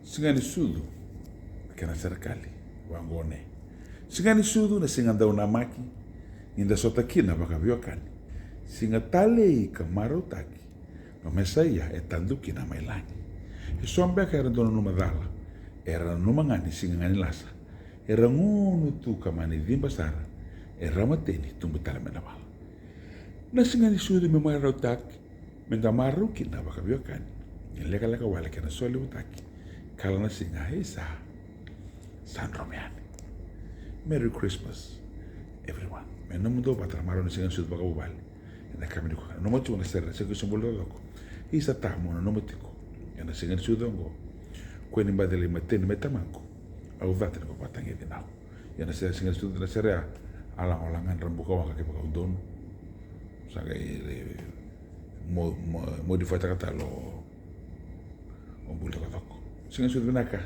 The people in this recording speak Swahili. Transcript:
Singani sudu kena serikali wangone. Singani sudu na singa dauna maki inda sota kina bakaviokani. Singa tale kamaro taki no mesaya e tanduki na mailangi. E sombeka era dona numa dala. Era numa ngani singa ngani lasa. Era ngunu tu kamani dimba sara. Era mateni tumbu tala mena bala. Na singani sudu me mara taki. Menda maru kina bakaviokani. Leka wala kena soli utaki. Kala na singa hesa. San Romeani. Merry Christmas, everyone. Me no mundo patra maro na singa sudu bakawali. Na kami ko. No mo tuna serra sa kusumbolo loko. Isa tamo no mo tiko. Na singa sudu ngo. Kweni mbadele mateni metamanko. Au vate ko patangi dinao. Na singa sudu na serra alang-alangan rambuka waka ke bakawdon. Saga modify kata lo ombulu katoko. Singa sudu naka.